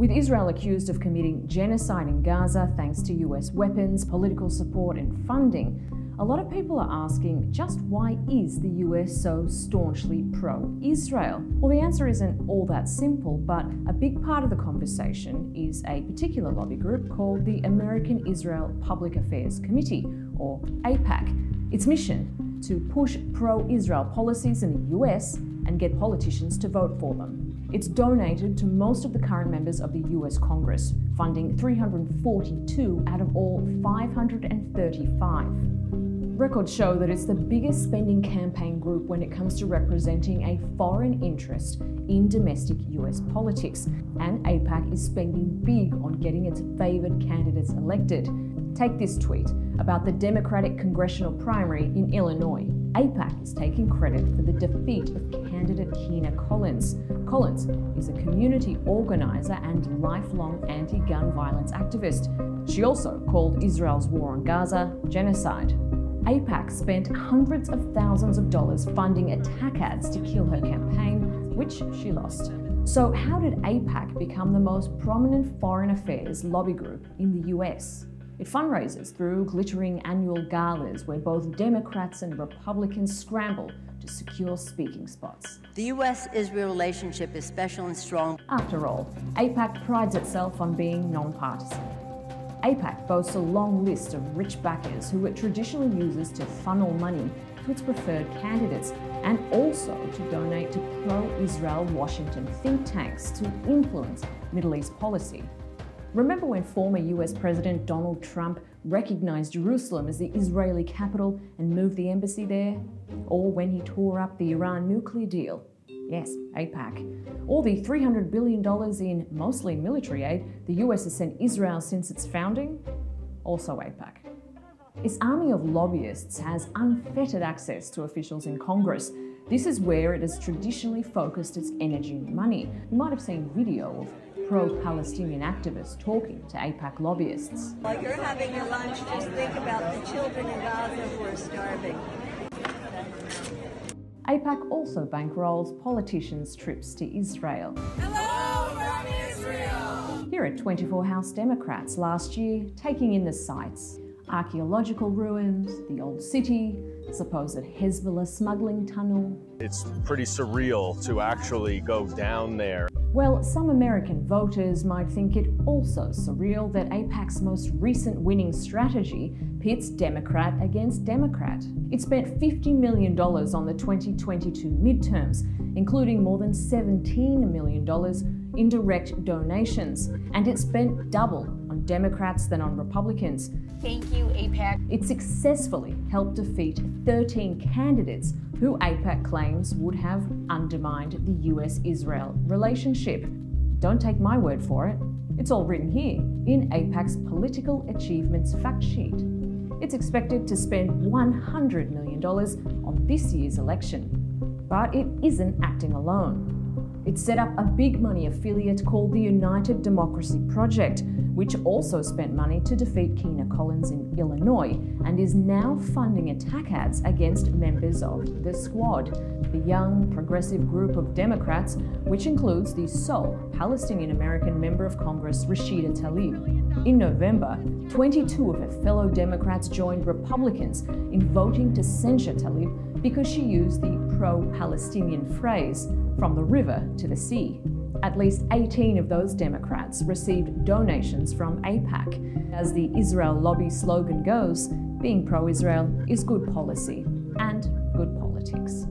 With Israel accused of committing genocide in Gaza thanks to US weapons, political support and funding, a lot of people are asking, just why is the US so staunchly pro-Israel? Well, the answer isn't all that simple, but a big part of the conversation is a particular lobby group called the American Israel Public Affairs Committee, or AIPAC. Its mission: to push pro-Israel policies in the US and get politicians to vote for them. It's donated to most of the current members of the US Congress, funding 342 out of all 535. Records show that it's the biggest spending campaign group when it comes to representing a foreign interest in domestic US politics, and AIPAC is spending big on getting its favoured candidates elected. Take this tweet about the Democratic congressional primary in Illinois. AIPAC is taking credit for the defeat of candidate Kina Collins. Collins is a community organizer and lifelong anti-gun violence activist. She also called Israel's war on Gaza genocide. AIPAC spent hundreds of thousands of dollars funding attack ads to kill her campaign, which she lost. So how did AIPAC become the most prominent foreign affairs lobby group in the US? It fundraises through glittering annual galas where both Democrats and Republicans scramble to secure speaking spots. The US-Israel relationship is special and strong. After all, AIPAC prides itself on being non-partisan. AIPAC boasts a long list of rich backers who it traditionally uses to funnel money to its preferred candidates and also to donate to pro-Israel Washington think tanks to influence Middle East policy. Remember when former US President Donald Trump recognized Jerusalem as the Israeli capital and moved the embassy there? Or when he tore up the Iran nuclear deal? Yes, AIPAC. Or the $300 billion in mostly military aid the US has sent Israel since its founding? Also AIPAC. Its army of lobbyists has unfettered access to officials in Congress. This is where it has traditionally focused its energy and money. You might have seen video of pro-Palestinian activists talking to AIPAC lobbyists. While you're having your lunch, just think about the children in Gaza who are starving. AIPAC also bankrolls politicians' trips to Israel. Hello from Israel! Here are 24 House Democrats last year taking in the sights. Archaeological ruins, the old city, supposed Hezbollah smuggling tunnel. It's pretty surreal to actually go down there. Well, some American voters might think it also surreal that AIPAC's most recent winning strategy pits Democrat against Democrat. It spent $50 million on the 2022 midterms, including more than $17 million in direct donations, and it spent double on Democrats than on Republicans. Thank you, AIPAC. It successfully helped defeat 13 candidates who AIPAC claims would have undermined the US-Israel relationship. Don't take my word for it. It's all written here in AIPAC's Political Achievements fact sheet. It's expected to spend $100 million on this year's election. But it isn't acting alone. It set up a big money affiliate called the United Democracy Project, which also spent money to defeat Kina Collins in Illinois and is now funding attack ads against members of the Squad, the young, progressive group of Democrats, which includes the sole Palestinian-American member of Congress, Rashida Tlaib. In November, 22 of her fellow Democrats joined Republicans in voting to censure Tlaib because she used the pro-Palestinian phrase, from the river to the sea. At least 18 of those Democrats received donations from AIPAC. As the Israel lobby slogan goes, being pro-Israel is good policy and good politics.